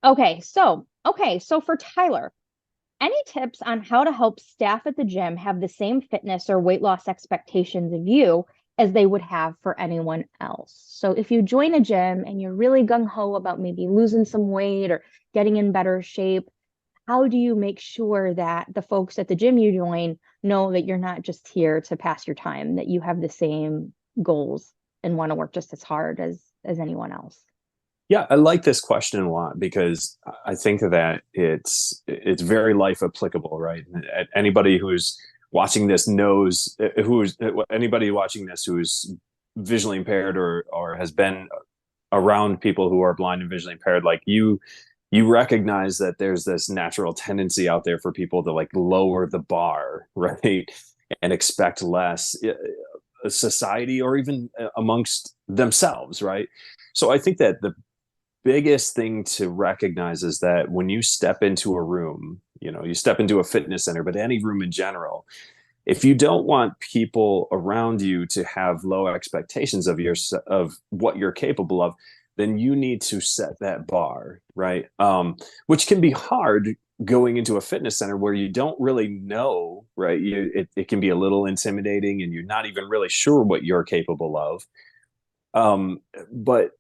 Okay, so for Tyler, any tips on how to help staff at the gym have the same fitness or weight loss expectations of you as they would have for anyone else? So if you join a gym and you're really gung-ho about maybe losing some weight or getting in better shape, how do you make sure that the folks at the gym you join know that you're not just here to pass your time, that you have the same goals and want to work just as hard as anyone else? Yeah, I like this question a lot because I think that it's very life applicable, right? Anybody who's watching this knows who's anybody watching this who's visually impaired or has been around people who are blind and visually impaired, like you recognize that there's this natural tendency out there for people to like lower the bar, right? And expect less society or even amongst themselves, right? So I think that the biggest thing to recognize is that when you step into a room, you step into a fitness center, but any room in general, if you don't want people around you to have low expectations of what you're capable of, then you need to set that bar, right? Which can be hard going into a fitness center where you don't really know, right? It can be a little intimidating and you're not even really sure what you're capable of. But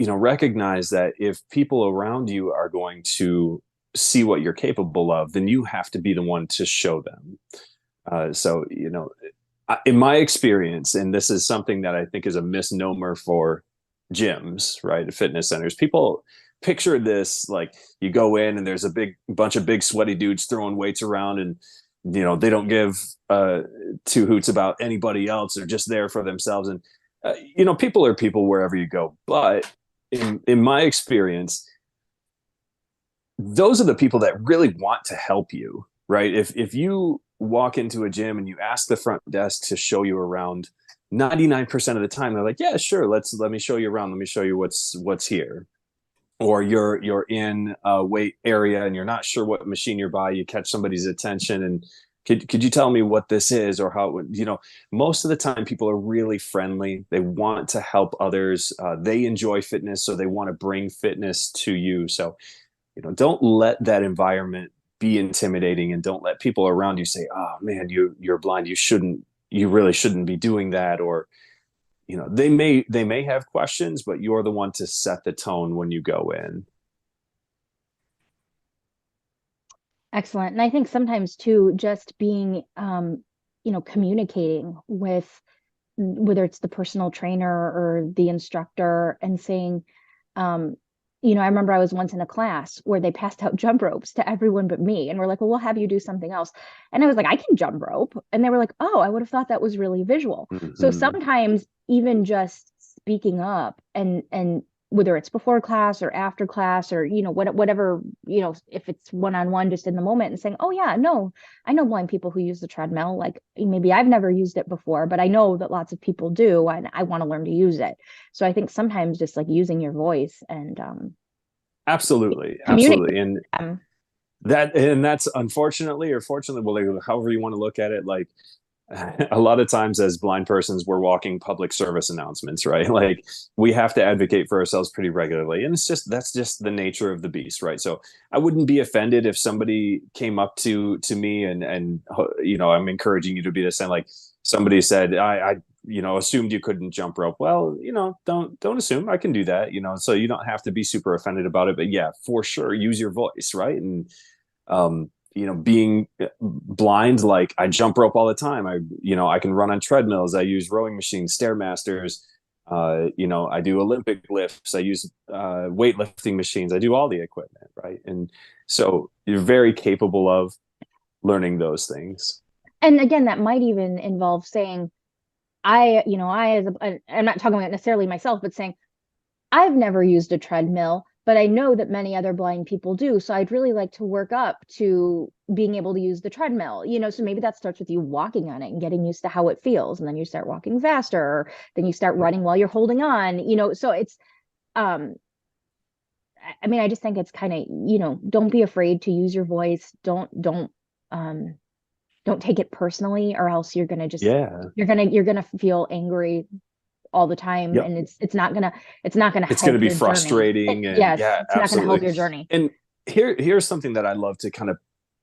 recognize that if people around you are going to see what you're capable of, then you have to be the one to show them. So, in my experience, and this is something that I think is a misnomer for gyms, right? Fitness centers. People picture this like you go in and there's a big bunch of big sweaty dudes throwing weights around and they don't give two hoots about anybody else. They're just there for themselves. And people are people wherever you go. But in my experience, those are the people that really want to help you, right? If you walk into a gym and you ask the front desk to show you around, 99% of the time they're like, yeah, sure, let me show you around, let me show you what's here. Or you're in a weight area and you're not sure what machine you're by, you catch somebody's attention and could you tell me what this is or how it would, most of the time people are really friendly. They want to help others. They enjoy fitness, so they want to bring fitness to you. So, don't let that environment be intimidating and don't let people around you say, oh man, you're blind. You really shouldn't be doing that. Or, they may have questions, but you're the one to set the tone when you go in. Excellent. And I think sometimes too, just being, communicating with whether it's the personal trainer or the instructor and saying, um, I remember I was once in a class where they passed out jump ropes to everyone but me. And we're like, well, we'll have you do something else. And I was like, I can jump rope. And they were like, oh, I would have thought that was really visual. So Mm-hmm. sometimes even just speaking up and whether it's before class or after class or whatever, if it's one-on-one just in the moment and saying, oh yeah, no, I know blind people who use the treadmill. Like maybe I've never used it before, but I know that lots of people do, and I want to learn to use it. So I think sometimes just like using your voice and Absolutely, communicate absolutely. And with them. that's unfortunately or fortunately, well, like, however you want to look at it, like a lot of times as blind persons we're walking public service announcements, right? Like we have to advocate for ourselves pretty regularly, and that's just the nature of the beast, right? So I wouldn't be offended if somebody came up to me and I'm encouraging you to be the same. Like somebody said, I assumed you couldn't jump rope. Well, don't assume. I can do that, so you don't have to be super offended about it. But yeah, for sure, use your voice, right? And being blind, like I jump rope all the time. I can run on treadmills. I use rowing machines, stairmasters. I do Olympic lifts. I use weightlifting machines. I do all the equipment, right? And so you're very capable of learning those things. And again, that might even involve saying, I as I'm not talking about necessarily myself, but saying I've never used a treadmill, but I know that many other blind people do. So I'd really like to work up to being able to use the treadmill, so maybe that starts with you walking on it and getting used to how it feels. And then you start walking faster, or then you start running while you're holding on, so it's, um, I mean, I just think it's kind of, don't be afraid to use your voice. Um, don't take it personally, or else you're going to just, Yeah. you're going to feel angry all the time, Yep. and it's not gonna It's going to help be your journey. frustrating. And Yes, yeah, it's not gonna help absolutely. your journey. And here's something that I love to kind of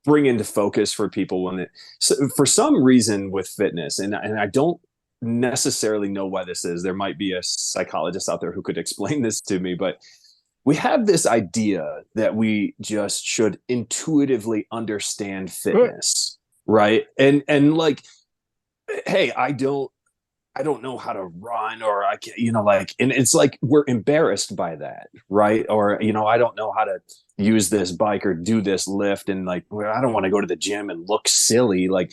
bring into focus for people when so for some reason with fitness, and I don't necessarily know why this is. There might be a psychologist out there who could explain this to me, but we have this idea that we just should intuitively understand fitness, right? And like, hey, I don't know how to run, or I can't, like, and it's like we're embarrassed by that, right? Or, I don't know how to use this bike or do this lift. And like, well, I don't want to go to the gym and look silly. Like,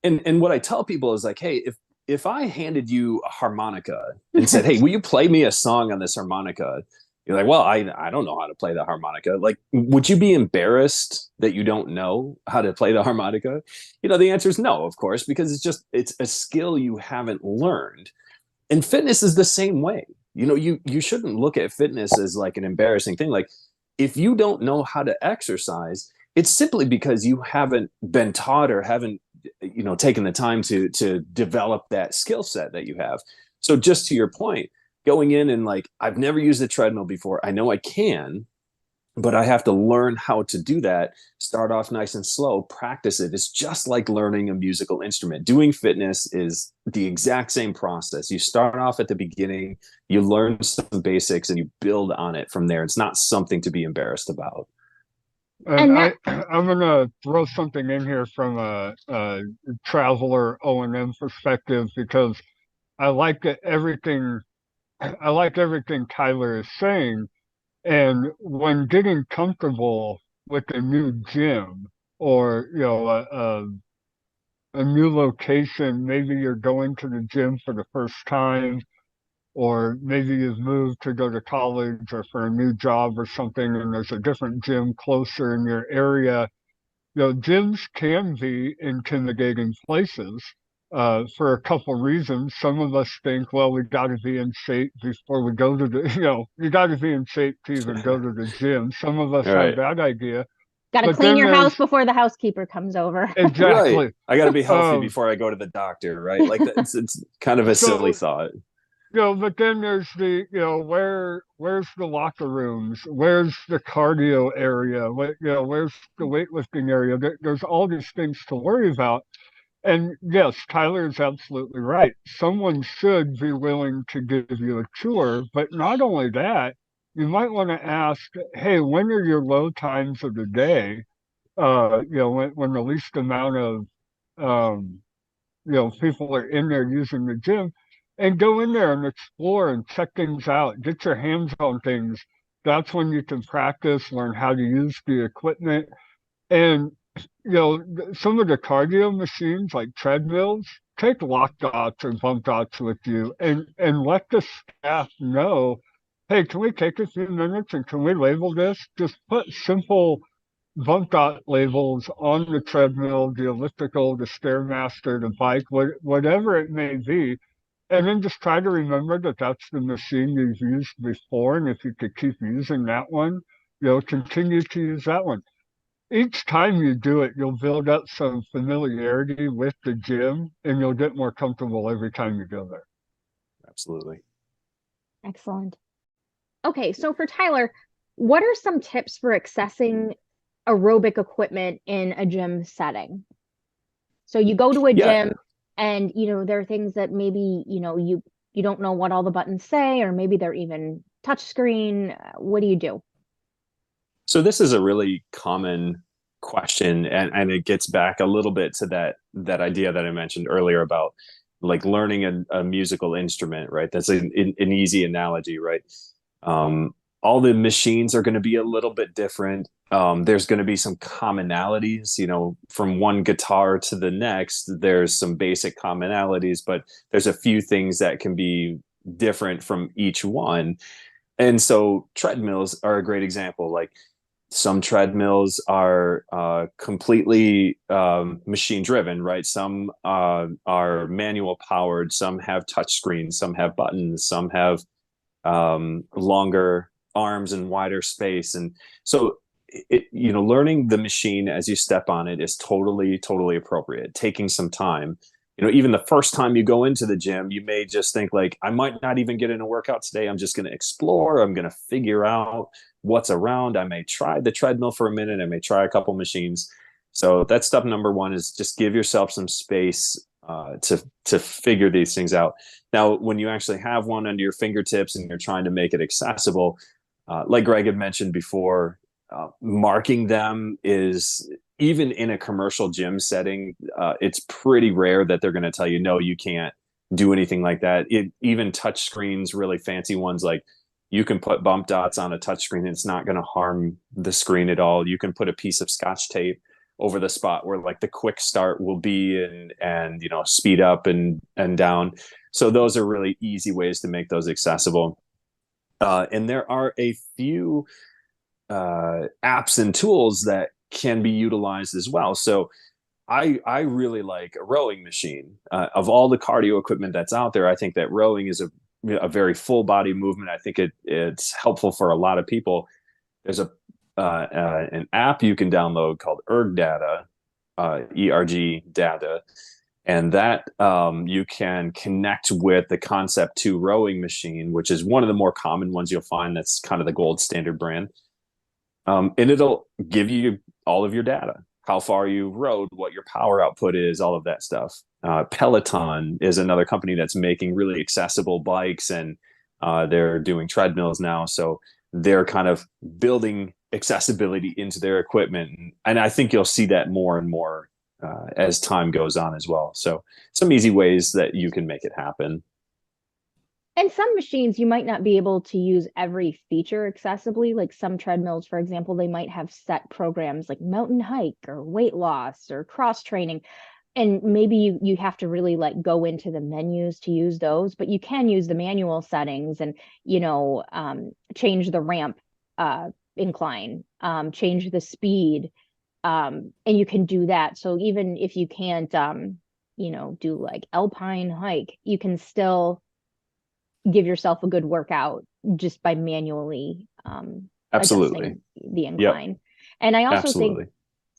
and what I tell people is like, hey, if I handed you a harmonica and said, hey, will you play me a song on this harmonica? You're like, well, I don't know how to play the harmonica. Like, would you be embarrassed that you don't know how to play the harmonica? The answer is no, of course, because it's a skill you haven't learned. And fitness is the same way. You shouldn't look at fitness as like an embarrassing thing. Like, if you don't know how to exercise, it's simply because you haven't been taught or haven't taken the time to develop that skill set that you have. So just to your point, going in and like, I've never used a treadmill before. I know I can, but I have to learn how to do that. Start off nice and slow, practice it. It's just like learning a musical instrument. Doing fitness is the exact same process. You start off at the beginning, you learn some basics, and you build on it from there. It's not something to be embarrassed about. And And that I'm gonna throw something in here from a traveler O&M perspective, because I like everything. I like everything Tyler is saying. And when getting comfortable with a new gym, or a new location, maybe you're going to the gym for the first time, or maybe you've moved to go to college or for a new job or something, and there's a different gym closer in your area. Gyms can be intimidating places for a couple reasons. Some of us think, well, we got to be in shape before we go to the, you got to be in shape to even go to the gym. Some of us All have right. that idea. got to But clean then your there's house before the housekeeper comes over. Right. exactly. I got to be healthy Um, before I go to the doctor, right? Like, it's kind of a silly so thought. but then there's the, where's the locker rooms? Where's the cardio area? Where's the weightlifting area? There's all these things to worry about. And yes, Tyler is absolutely right. Someone should be willing to give you a tour, but not only that, you might want to ask, hey, when are your low times of the day? When the least amount of um, people are in there using the gym, and go in there and explore and check things out, get your hands on things. That's when you can practice, learn how to use the equipment. And, some of the cardio machines like treadmills, take lock dots or bump dots with you, and let the staff know, hey, can we take a few minutes and can we label this? Just put simple bump dot labels on the treadmill, the elliptical, the Stairmaster, the bike, whatever it may be. And then just try to remember that that's the machine you've used before. And if you could keep using that one, continue to use that one. Each time you do it, you'll build up some familiarity with the gym, and you'll get more comfortable every time you go there. Absolutely. Excellent. Okay, so for Tyler, what are some tips for accessing aerobic equipment in a gym setting? So you go to a Yeah. gym and there are things that maybe, you don't know what all the buttons say, or maybe they're even touch screen. What do you do? So this is a really common question, and it gets back a little bit to that idea that I mentioned earlier about like learning a musical instrument, right? That's an easy analogy, right? All the machines are going to be a little bit different. There's going to be some commonalities, from one guitar to the next. There's some basic commonalities, but there's a few things that can be different from each one. And so treadmills are a great example. Like, some treadmills are completely machine driven, right? Some are manual powered, some have touch screens, some have buttons, some have longer arms and wider space. And so learning the machine as you step on it is totally appropriate, taking some time. even the first time you go into the gym, you may just think like, I might not even get in a workout today. I'm just going to explore. I'm going to figure out what's around. I may try the treadmill for a minute. I may try a couple machines. So that's step number one, is just give yourself some space to figure these things out. Now, when you actually have one under your fingertips and you're trying to make it accessible, like Greg had mentioned before, marking them is, even in a commercial gym setting, it's pretty rare that they're going to tell you, no, you can't do anything like that. Even touch screens, really fancy ones, like you can put bump dots on a touch screen. It's not going to harm the screen at all. You can put a piece of Scotch tape over the spot where like the quick start will be, and speed up and down. So those are really easy ways to make those accessible. And there are a few apps and tools that can be utilized as well. So I really like a rowing machine. Of all the cardio equipment that's out there, I think that rowing is a very full body movement. I think it's helpful for a lot of people. There's an app you can download called Erg Data, ERG Data, and that you can connect with the Concept 2 rowing machine, which is one of the more common ones you'll find. That's kind of the gold standard brand. And it'll give you all of your data, how far you rode, what your power output is, all of that stuff. Peloton is another company that's making really accessible bikes, and they're doing treadmills now. So they're kind of building accessibility into their equipment. And I think you'll see that more and more as time goes on as well. So some easy ways that you can make it happen. And some machines, you might not be able to use every feature accessibly. Like some treadmills, for example, they might have set programs like mountain hike or weight loss or cross training. And maybe you have to really like go into the menus to use those, but you can use the manual settings and, change the ramp incline, change the speed. And you can do that. So even if you can't, do like alpine hike, you can still give yourself a good workout just by manually Absolutely. adjusting the incline. Yep. And I also think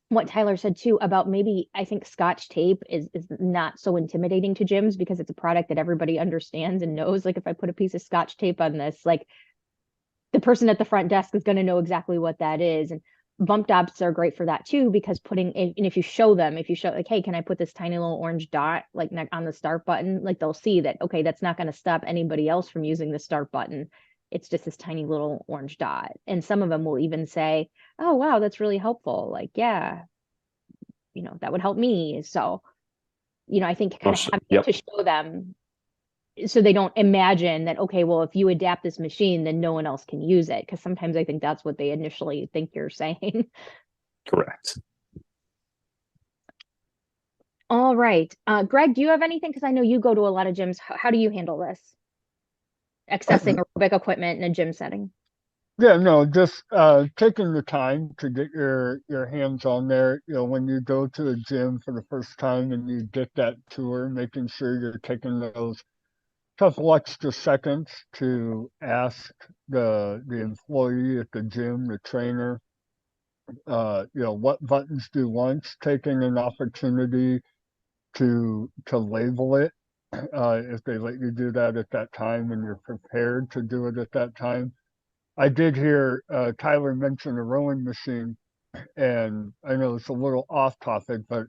what Tyler said too about maybe, I think Scotch tape is not so intimidating to gyms because it's a product that everybody understands and knows. Like if I put a piece of Scotch tape on this, like the person at the front desk is going to know exactly what that is. And bump dots are great for that too, because if you show like, hey, can I put this tiny little orange dot like on the start button? Like they'll see that, okay, that's not going to stop anybody else from using the start button. It's just this tiny little orange dot. And some of them will even say, oh, wow, that's really helpful. Like, yeah, that would help me. So, I think kind of having to show them so they don't imagine that, okay, well, if you adapt this machine, then no one else can use it. Because sometimes I think that's what they initially think you're saying. Correct. All right. Greg, do you have anything? Because I know you go to a lot of gyms. How do you handle this? Accessing aerobic equipment in a gym setting? Yeah, no, just taking the time to get your hands on there. When you go to a gym for the first time and you get that tour, making sure you're taking those couple extra seconds to ask the employee at the gym, the trainer, what buttons do once, taking an opportunity to label it if they let you do that at that time and you're prepared to do it at that time. I did hear Tyler mention a rowing machine, and I know it's a little off topic, but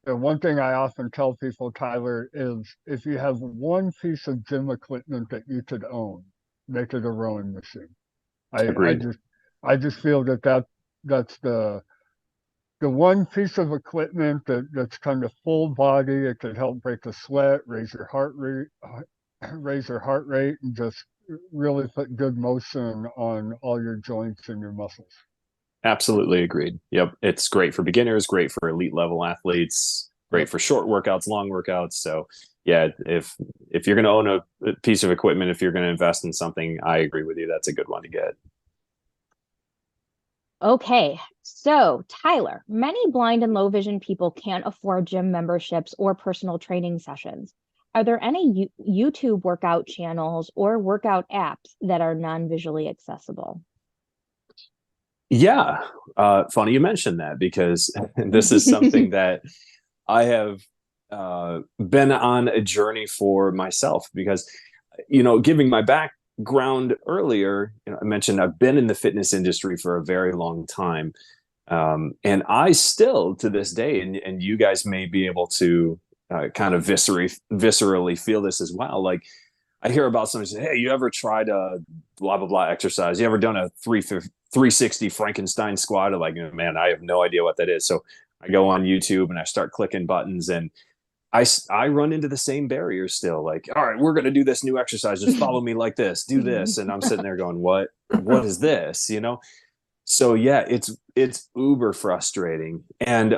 the one thing I often tell people, Tyler, is if you have one piece of gym equipment that you could own, make it a rowing machine. I just feel that's the one piece of equipment that's kind of full body. It could help break a sweat, raise your heart rate, and just really put good motion on all your joints and your muscles. Absolutely agreed. Yep. It's great for beginners, great for elite level athletes, great for short workouts, long workouts. So yeah, if you're going to own a piece of equipment, if you're going to invest in something, I agree with you. That's a good one to get. Okay. So Tyler, many blind and low vision people can't afford gym memberships or personal training sessions. Are there any YouTube workout channels or workout apps that are non-visually accessible? Yeah. Funny you mentioned that, because this is something that I have been on a journey for myself because, giving my background earlier, I mentioned I've been in the fitness industry for a very long time. And I still, to this day, and you guys may be able to kind of viscerally feel this as well. Like, I hear about somebody say, "Hey, you ever tried a blah blah blah exercise? You ever done a 360 Frankenstein squat?" I'm like, man, I have no idea what that is. So I go on YouTube and I start clicking buttons, and I run into the same barriers still. Like, all right, we're going to do this new exercise. Just follow me like this, do this. And I'm sitting there going, what is this? So yeah, it's uber frustrating. And,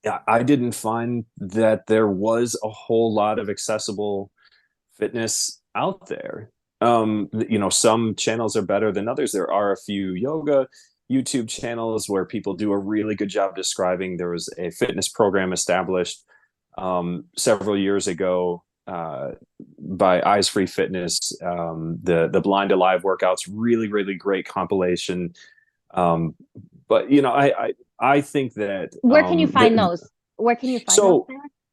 yeah, I didn't find that there was a whole lot of accessible fitness out there. Some channels are better than others. There are a few yoga YouTube channels where people do a really good job describing. There was a fitness program established several years ago by Eyes Free Fitness. The Blind Alive workouts, really, really great compilation. But I think that Where can you find those? Where can you find so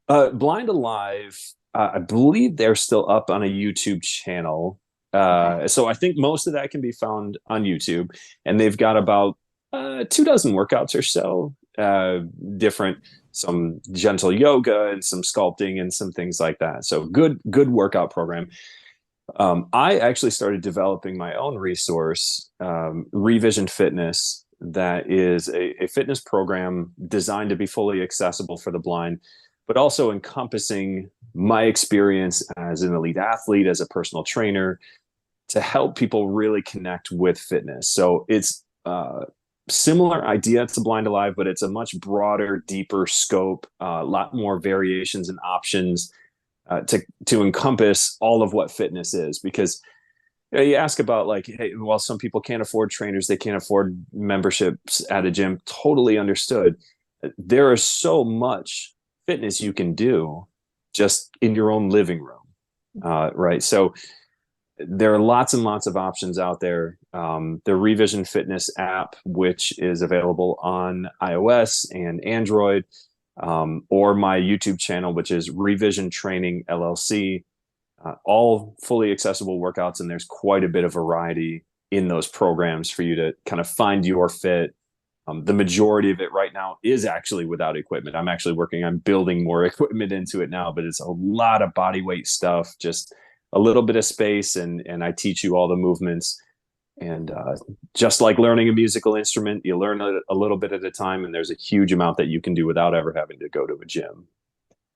those? Blind Alive, I believe they're still up on a YouTube channel. Okay. So I think most of that can be found on YouTube, and they've got about 24 workouts or so, different, some gentle yoga and some sculpting and some things like that. So good workout program. I actually started developing my own resource, Revision Fitness, that is a fitness program designed to be fully accessible for the blind, but also encompassing my experience as an elite athlete, as a personal trainer, to help people really connect with fitness. So it's similar idea to Blind Alive, but it's a much broader, deeper scope, a lot more variations and options to encompass all of what fitness is. Because you ask about, like, hey, well, some people can't afford trainers, they can't afford memberships at a gym. Totally understood. There is so much fitness you can do just in your own living room, right? So there are lots and lots of options out there. The Revision Fitness app, which is available on iOS and Android, or my YouTube channel, which is Revision Training LLC, all fully accessible workouts. And there's quite a bit of variety in those programs for you to kind of find your fit. The majority of it right now is actually without equipment. I'm actually working on building more equipment into it now, but it's a lot of body weight stuff, just a little bit of space, and I teach you all the movements. And just like learning a musical instrument, you learn a little bit at a time, and there's a huge amount that you can do without ever having to go to a gym.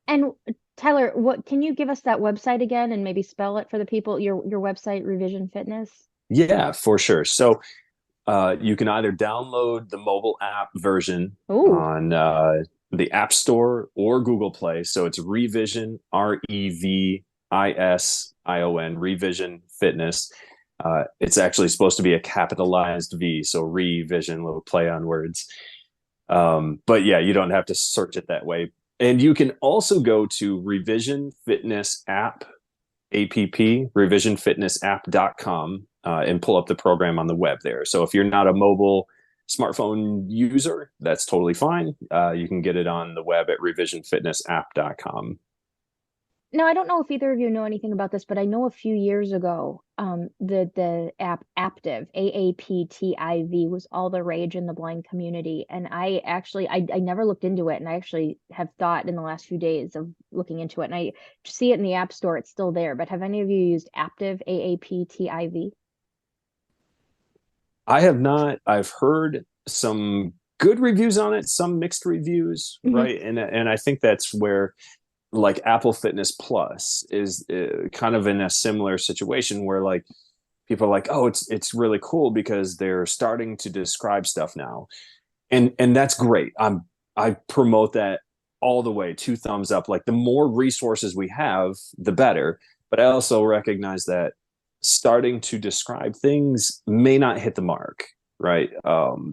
And Tyler, what can you give us that website again and maybe spell it for the people, your website, Revision Fitness? Yeah, for sure. So you can either download the mobile app version Ooh. on the App Store or Google Play. So it's Revision, Revision, Revision Fitness. It's actually supposed to be a capitalized V, so Revision, little play on words. But yeah, you don't have to search it that way. And you can also go to Revision Fitness App, revisionfitnessapp.com, and pull up the program on the web there. So if you're not a mobile smartphone user, that's totally fine. You can get it on the web at revisionfitnessapp.com. Now, I don't know if either of you know anything about this, but I know a few years ago, the app Aaptiv, Aaptiv, was all the rage in the blind community. And I actually, I never looked into it, and I actually have thought in the last few days of looking into it. And I see it in the App Store; it's still there. But have any of you used Aaptiv, Aaptiv? I have not. I've heard some good reviews on it, some mixed reviews, Mhm. right? And I think that's where, like, Apple Fitness Plus is kind of in a similar situation where, like, people are like, oh, it's really cool because they're starting to describe stuff now, and that's great. I promote that all the way, 2 thumbs up. Like, the more resources we have, the better. But I also recognize that starting to describe things may not hit the mark, right?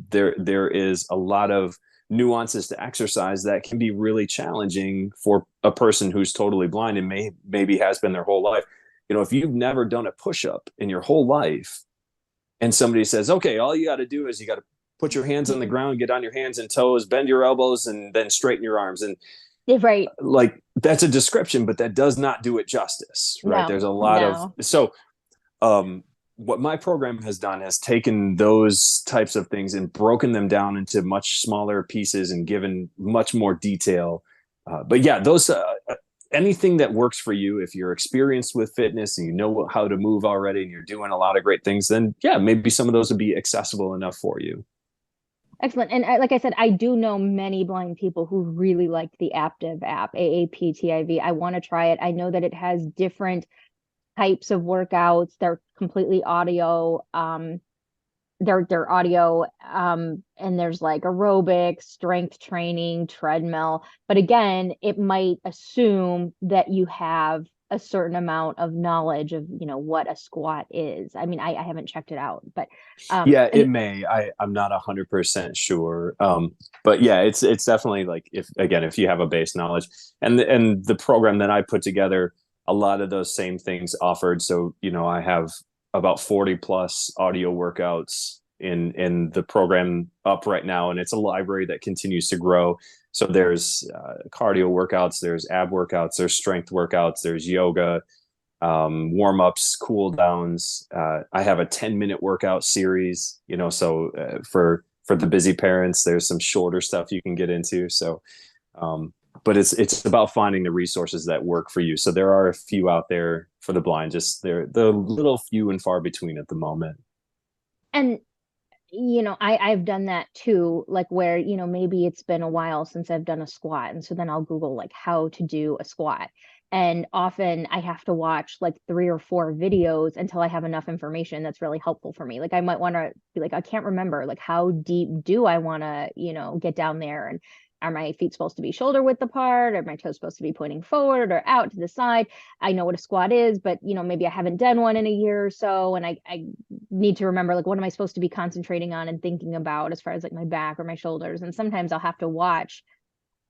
There is a lot of nuances to exercise that can be really challenging for a person who's totally blind and maybe has been their whole life. If you've never done a push-up in your whole life, and somebody says, okay, all you got to do is you got to put your hands on the ground, get on your hands and toes, bend your elbows, and then straighten your arms. And Right. Like that's a description, but that does not do it justice, right? No, There's a lot of, no. so what my program has done is taken those types of things and broken them down into much smaller pieces and given much more detail. But yeah, those anything that works for you, if you're experienced with fitness and you know how to move already and you're doing a lot of great things, then yeah, maybe some of those would be accessible enough for you. Excellent. And like I said, I do know many blind people who really like the Aaptiv app, AAPTIV. I want to try it. I know that it has different types of workouts. They're completely audio. They're audio. And there's like aerobics, strength training, treadmill. But again, it might assume that you have a certain amount of knowledge of, what a squat is. I mean, I haven't checked it out, but Yeah, and it may. I'm not 100% sure. But yeah, it's definitely like, if you have a base knowledge, and the program that I put together, a lot of those same things offered. So, I have about 40 plus audio workouts in the program up right now, and it's a library that continues to grow. So there's cardio workouts, there's ab workouts, there's strength workouts, there's yoga, warm-ups, cool downs. I have a 10-minute workout series, so for the busy parents, there's some shorter stuff you can get into. So but it's about finding the resources that work for you. So there are a few out there for the blind, just they're the little few and far between at the moment. and I've done that too, like where, maybe it's been a while since I've done a squat. And so then I'll Google like how to do a squat. And often I have to watch like 3 or 4 videos until I have enough information that's really helpful for me. Like I might want to be like, I can't remember, like how deep do I want to, get down there? And are my feet supposed to be shoulder width apart? Are my toes supposed to be pointing forward or out to the side? I know what a squat is, but maybe I haven't done one in a year or so. And I need to remember like what am I supposed to be concentrating on and thinking about as far as like my back or my shoulders. And sometimes I'll have to watch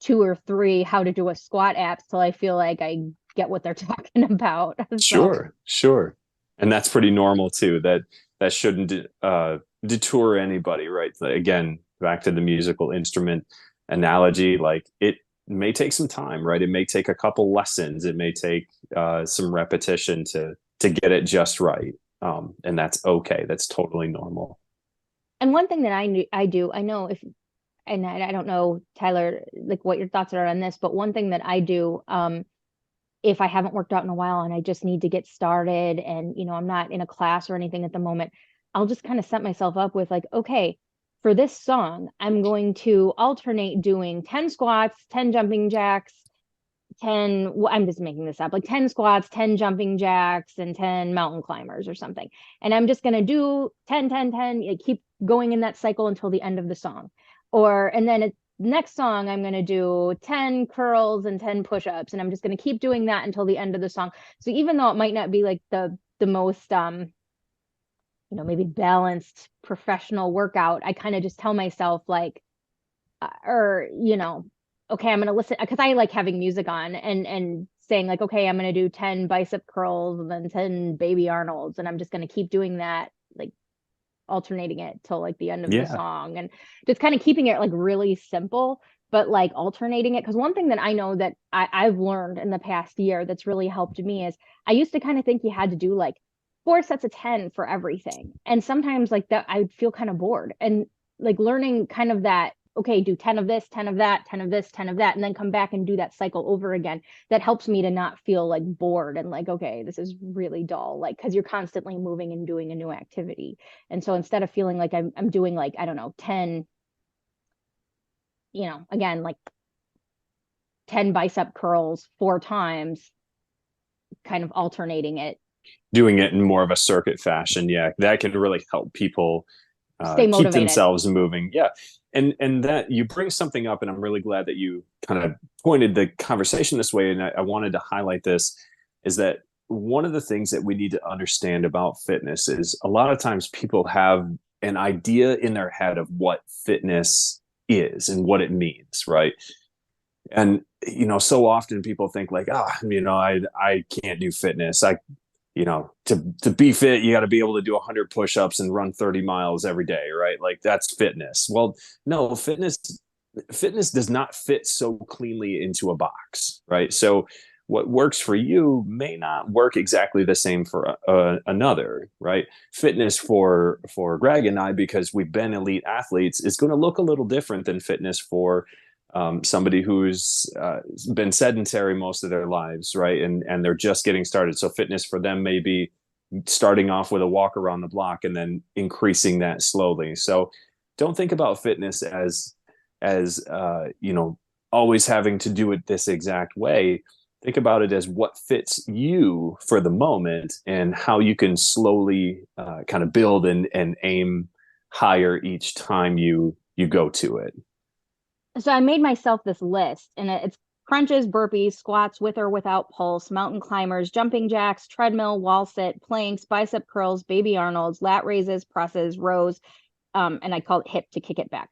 2 or 3 how to do a squat apps till I feel like I get what they're talking about. So Sure. And that's pretty normal too. That shouldn't deter anybody, right? Again, back to the musical instrument analogy, like it may take some time, right? It may take a couple lessons. It may take some repetition to get it just right. And that's okay. That's totally normal. and one thing that I know if and I don't know, Tyler, like what your thoughts are on this, but one thing that I do, if I haven't worked out in a while and I just need to get started and, I'm not in a class or anything at the moment, I'll just kind of set myself up with like, okay, for this song, I'm going to alternate doing 10 squats, 10 jumping jacks, 10, I'm just making this up, like 10 squats, 10 jumping jacks, and 10 mountain climbers or something. And I'm just going to do 10, 10, 10, keep going in that cycle until the end of the song. And then next song, I'm going to do 10 curls and 10 push-ups. And I'm just going to keep doing that until the end of the song. So even though it might not be like the most, maybe balanced professional workout, I kind of just tell myself like, okay, I'm going to listen because I like having music on and saying like, okay, I'm going to do 10 bicep curls and then 10 baby Arnolds. And I'm just going to keep doing that, like alternating it till like the end of the Yeah. song and just kind of keeping it like really simple, but like alternating it. Because one thing that I know that I've learned in the past year that's really helped me is I used to kind of think you had to do like 4 sets of 10 for everything. And sometimes like that, I'd feel kind of bored and like learning kind of that, okay, do 10 of this, 10 of that, 10 of this, 10 of that, and then come back and do that cycle over again. That helps me to not feel like bored and like, okay, this is really dull, like, because you're constantly moving and doing a new activity. And so instead of feeling like I'm doing like, I don't know, 10, again, like 10 bicep curls 4 times, kind of alternating it. Doing it in more of a circuit fashion. Yeah. That can really help people Stay keep motivated. themselves moving. Yeah. And that you bring something up, and I'm really glad that you kind of pointed the conversation this way. And I wanted to highlight this is that one of the things that we need to understand about fitness is a lot of times people have an idea in their head of what fitness is and what it means, right? And so often people think like, I can't do fitness. To be fit, you got to be able to do 100 push-ups and run 30 miles every day, right? Like that's fitness. Well, no, fitness fitness does not fit so cleanly into a box, right? So what works for you may not work exactly the same for another, right? Fitness for Greg and I, because we've been elite athletes, is going to look a little different than fitness for somebody who's been sedentary most of their lives, right? And they're just getting started. So fitness for them may be starting off with a walk around the block and then increasing that slowly. So don't think about fitness as you know, always having to do it this exact way. Think about it as what fits you for the moment and how you can slowly kind of build and aim higher each time you go to it. So I made myself this list, and it's crunches, burpees, squats with or without pulse, mountain climbers, jumping jacks, treadmill, wall sit, planks, bicep curls, baby Arnolds, lat raises, presses, rows, and I call it hip to kick it back.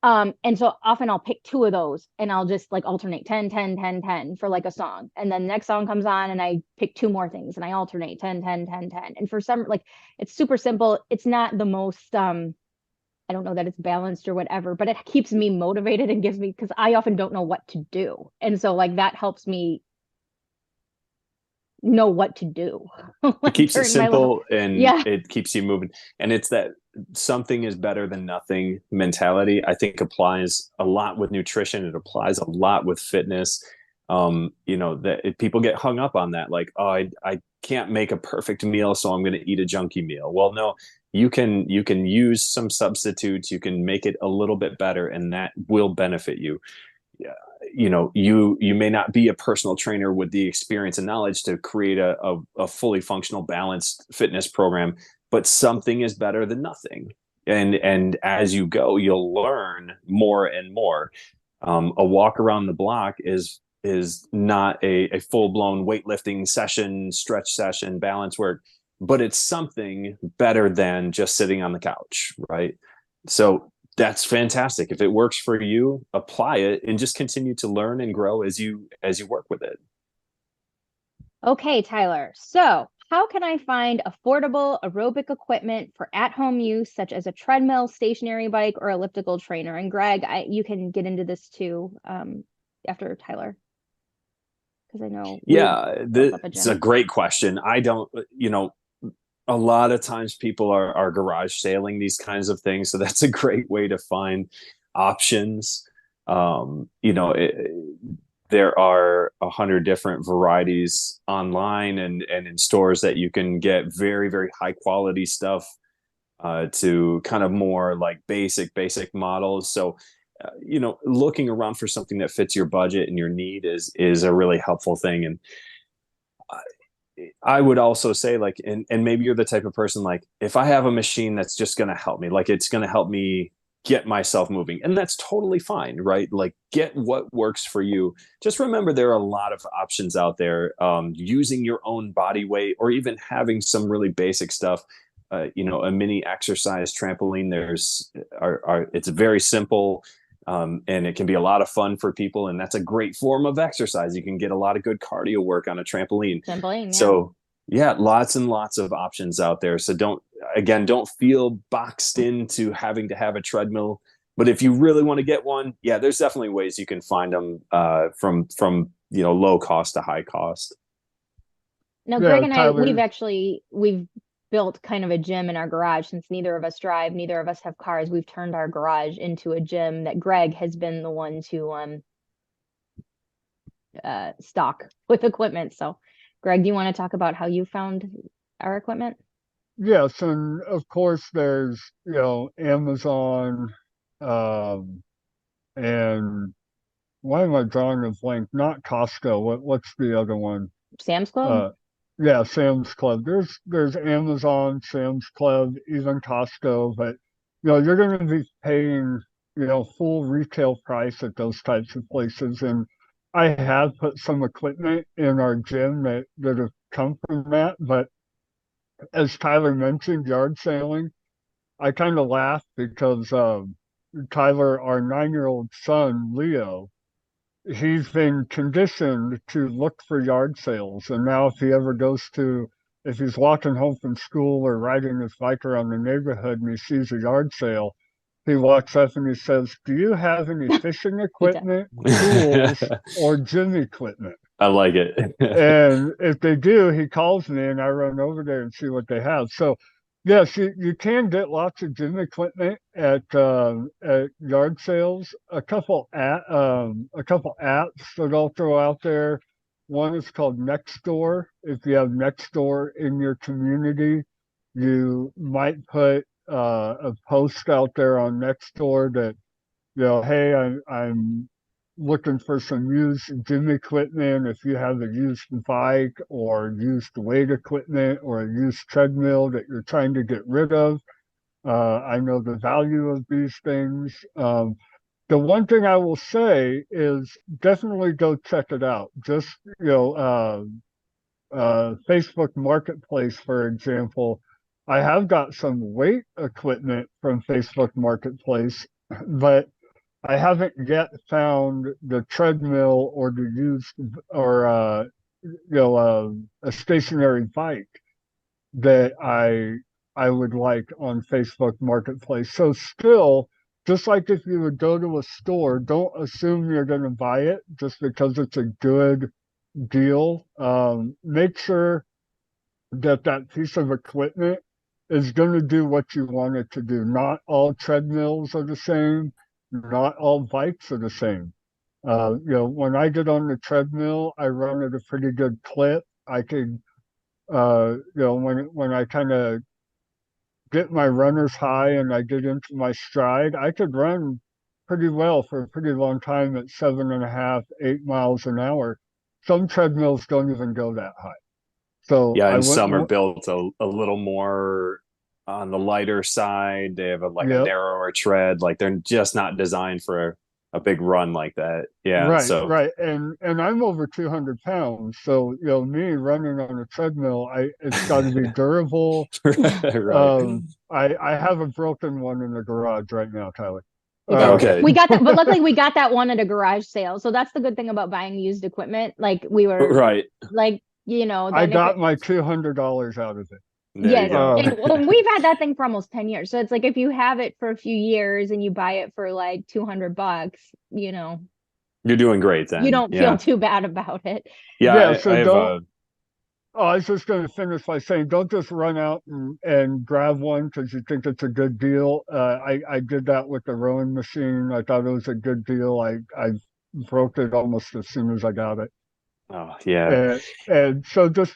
And so often I'll pick two of those and I'll just like alternate 10, 10, 10, 10 for like a song. And then the next song comes on and I pick two more things and I alternate 10, 10, 10, 10. And for some, like, it's super simple. It's not the most, I don't know that it's balanced or whatever, but it keeps me motivated and gives me, because I often don't know what to do. And so like that helps me know what to do. It Like keeps it during my simple and yeah, it keeps you moving. And it's that something is better than nothing mentality, I think, applies a lot with nutrition. It applies a lot with fitness. You know, that people get hung up on that, like, oh, I can't make a perfect meal, so I'm going to eat a junky meal. Well, no, you can use some substitutes. You can make it a little bit better, and that will benefit you. Yeah, you know, you may not be a personal trainer with the experience and knowledge to create a fully functional, balanced fitness program, but something is better than nothing. And as you go, you'll learn more and more. A walk around the block is not a full-blown weightlifting session, stretch session, balance work, but it's something better than just sitting on the couch, right? So that's fantastic. If it works for you, apply it and just continue to learn and grow as you work with it. okay, Tyler. So, how can I find affordable aerobic equipment for at-home use, such as a treadmill, stationary bike, or elliptical trainer? And Greg, you can get into this too after Tyler, because I know Yeah, built up a it's a gym. great question. I don't, you know, a lot of times people are garage sailing these kinds of things, so that's a great way to find options. You know, there are 100 different varieties online and in stores that you can get very, very high quality stuff to kind of more like basic models. So, you know, looking around for something that fits your budget and your need is a really helpful thing. And I would also say, like, and maybe you're the type of person, like, if I have a machine that's just going to help me, like it's going to help me get myself moving, and that's totally fine, right? Like, get what works for you. Just remember there are a lot of options out there. Using your own body weight, or even having some really basic stuff. You know, a mini exercise trampoline. It's very simple. And it can be a lot of fun for people, and that's a great form of exercise. You can get a lot of good cardio work on a trampoline. Trampoline, yeah. So yeah, lots and lots of options out there. So don't feel boxed into having to have a treadmill. But if you really want to get one, yeah, there's definitely ways you can find them from you know, low cost to high cost. Now, Yeah, Greg and I, Tyler. we've built kind of a gym in our garage. Since neither of us drive, neither of us have cars, we've turned our garage into a gym that Greg has been the one to stock with equipment. So, Greg, do you want to talk about how you found our equipment? Yes, and of course there's, Amazon, um, and why am I drawing a blank? Not Costco. What's the other one? Sam's Club? Uh, yeah, Sam's Club. There's Amazon, Sam's Club, even Costco, but you're going to be paying, full retail price at those types of places. And I have put some equipment in our gym that have come from that, but as Tyler mentioned, yard sailing, I kind of laugh because Tyler, our 9-year-old son, Leo, he's been conditioned to look for yard sales. And now if he's walking home from school or riding his bike around the neighborhood and he sees a yard sale, he walks up and he says, "Do you have any fishing He does. equipment, tools, or gym equipment?" I like it. And if they do, he calls me and I run over there and see what they have. So, yes, you can get lots of gym equipment at yard sales. A couple apps that I'll throw out there. One is called Nextdoor. If you have Nextdoor in your community, you might put a post out there on Nextdoor that, hey, I'm looking for some used gym equipment. If you have a used bike or used weight equipment or a used treadmill that you're trying to get rid of, I know the value of these things. The one thing I will say is definitely go check it out. Just, Facebook Marketplace, for example. I have got some weight equipment from Facebook Marketplace, but I haven't yet found the treadmill or the used or a stationary bike that I would like on Facebook Marketplace. So still, just like if you would go to a store, don't assume you're going to buy it just because it's a good deal. Make sure that that piece of equipment is going to do what you want it to do. Not all treadmills are the same. Not all bikes are the same. When I get on the treadmill, I run at a pretty good clip. I can, when I kind of get my runner's high and I get into my stride, I could run pretty well for a pretty long time at 7.5, 8 miles an hour. Some treadmills don't even go that high. So Yeah, I and some are went, built a little more on the lighter side. They have like a yep. narrower tread. Like they're just not designed for a big run like that. Yeah. Right, So right. And I'm over 200 pounds. So, me running on a treadmill, it's got to be durable. right. I have a broken one in the garage right now, Tyler. He does. Okay. We got that, but luckily we got that one at a garage sale. So that's the good thing about buying used equipment. Like we were Right. like, I then if got it, my $200 out of it. There you yes, go. and we've had that thing for almost 10 years. So it's like if you have it for a few years and you buy it for like $200, You're doing great you then. don't feel Yeah. too bad about it. Yeah. Yeah, I so have don't. a Oh, I was just going to finish by saying, don't just run out and grab one because you think it's a good deal. I did that with the rowing machine. I thought it was a good deal. I broke it almost as soon as I got it. oh yeah. And so just,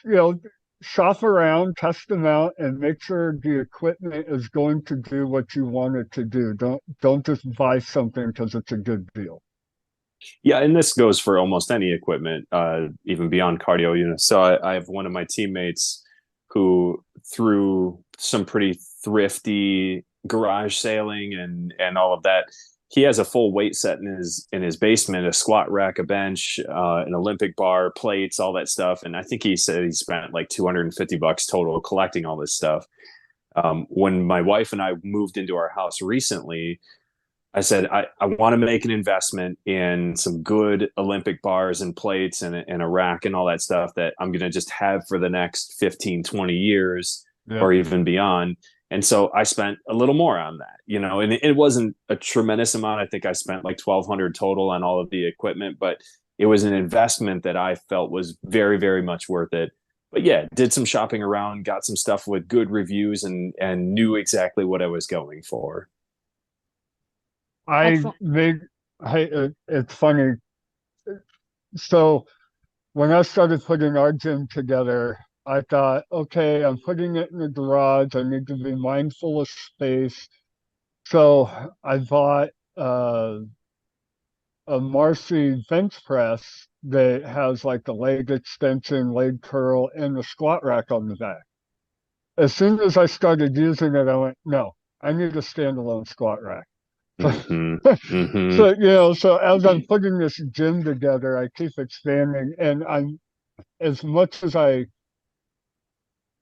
shop around, test them out, and make sure the equipment is going to do what you want it to do. Don't just buy something because it's a good deal. Yeah, and this goes for almost any equipment, even beyond cardio units. So I have one of my teammates who, through some pretty thrifty garage sailing and all of that, he has a full weight set in his basement, a squat rack, a bench, an Olympic bar, plates, all that stuff. And I think he said he spent like $250 total collecting all this stuff. When my wife and I moved into our house recently, I said, I want to make an investment in some good Olympic bars and plates and a rack and all that stuff that I'm going to just have for the next 15, 20 years Yeah. or even beyond. And so I spent a little more on that, and it wasn't a tremendous amount. I think I spent like 1,200 total on all of the equipment, but it was an investment that I felt was very, very much worth it. But yeah, did some shopping around, got some stuff with good reviews and knew exactly what I was going for. I Excellent. made, it's funny. So when I started putting our gym together, I thought, okay, I'm putting it in the garage. I need to be mindful of space. So I bought a Marcy bench press that has like the leg extension, leg curl, and the squat rack on the back. As soon as I started using it, I went, no, I need a standalone squat rack. Mm-hmm. Mm-hmm. So as I'm putting this gym together, I keep expanding, and as much as I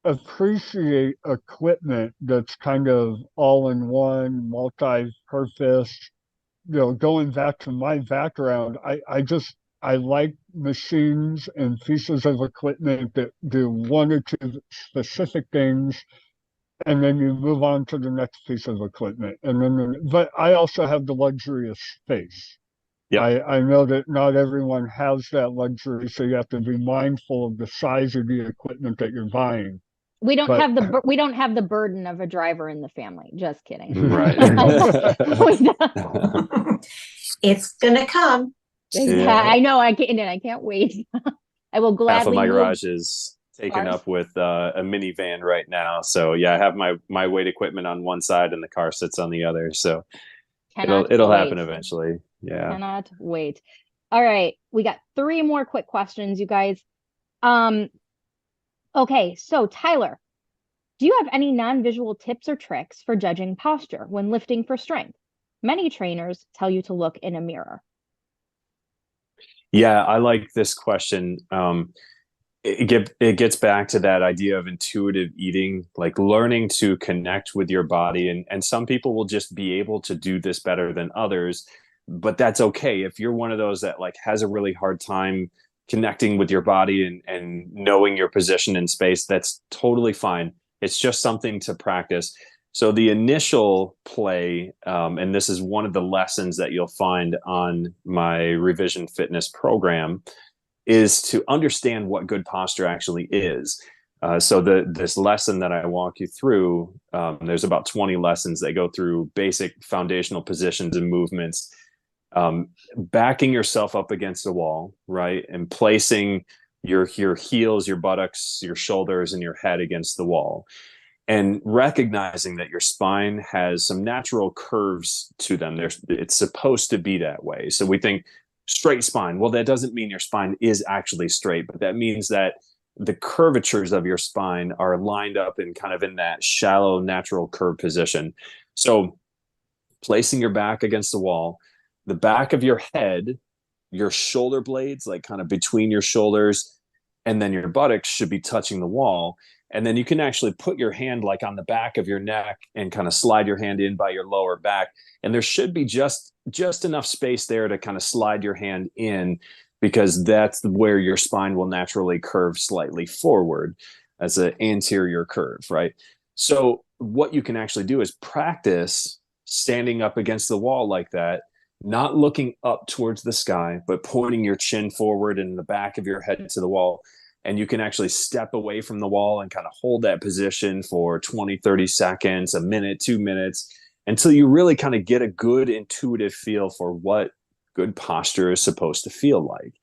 appreciate equipment that's kind of all in one, multi-purpose, going back to my background, I like machines and pieces of equipment that do one or two specific things and then you move on to the next piece of equipment. And then, but I also have the luxury of space. Yep. I know that not everyone has that luxury, so you have to be mindful of the size of the equipment that you're buying. We don't But have the burden of a driver in the family. Just kidding. Right. It's gonna come. Yeah, I know. I can't wait. I will gladly. Half of my move garage is taken cars. up with a minivan right now. So yeah, I have my weight equipment on one side and the car sits on the other. So it'll happen eventually. Yeah. Cannot wait. All right, we got 3 more quick questions, you guys. Okay, so Tyler, do you have any non-visual tips or tricks for judging posture when lifting for strength? Many trainers tell you to look in a mirror. Yeah, I like this question. It gets back to that idea of intuitive eating, like learning to connect with your body. And some people will just be able to do this better than others, but that's okay. If you're one of those that like has a really hard time connecting with your body and knowing your position in space, that's totally fine. It's just something to practice. So the initial play, and this is one of the lessons that you'll find on my revision fitness program, is to understand what good posture actually is. So this lesson that I walk you through, there's about 20 lessons that go through basic foundational positions and movements, backing yourself up against the wall, right? And placing your heels, your buttocks, your shoulders, and your head against the wall. And recognizing that your spine has some natural curves to them. It's supposed to be that way. So we think straight spine. Well, that doesn't mean your spine is actually straight, but that means that the curvatures of your spine are lined up in kind of in that shallow, natural curve position. So placing your back against the wall, the back of your head, your shoulder blades, like kind of between your shoulders, and then your buttocks should be touching the wall. And then you can actually put your hand like on the back of your neck and kind of slide your hand in by your lower back. And there should be just enough space there to kind of slide your hand in, because that's where your spine will naturally curve slightly forward as an anterior curve, right? So what you can actually do is practice standing up against the wall like that, not looking up towards the sky, but pointing your chin forward and the back of your head to the wall. And you can actually step away from the wall and kind of hold that position for 20, 30 seconds, a minute, 2 minutes, until you really kind of get a good intuitive feel for what good posture is supposed to feel like.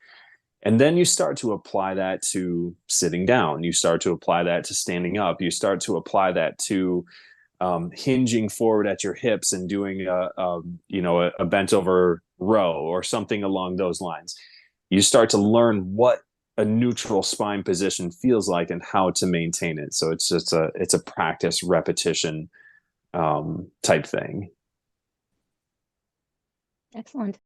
And then you start to apply that to sitting down. You start to apply that to standing up. You start to apply that to hinging forward at your hips and doing a bent over row or something along those lines. You start to learn what a neutral spine position feels like and how to maintain it. So it's a practice repetition type thing. Excellent.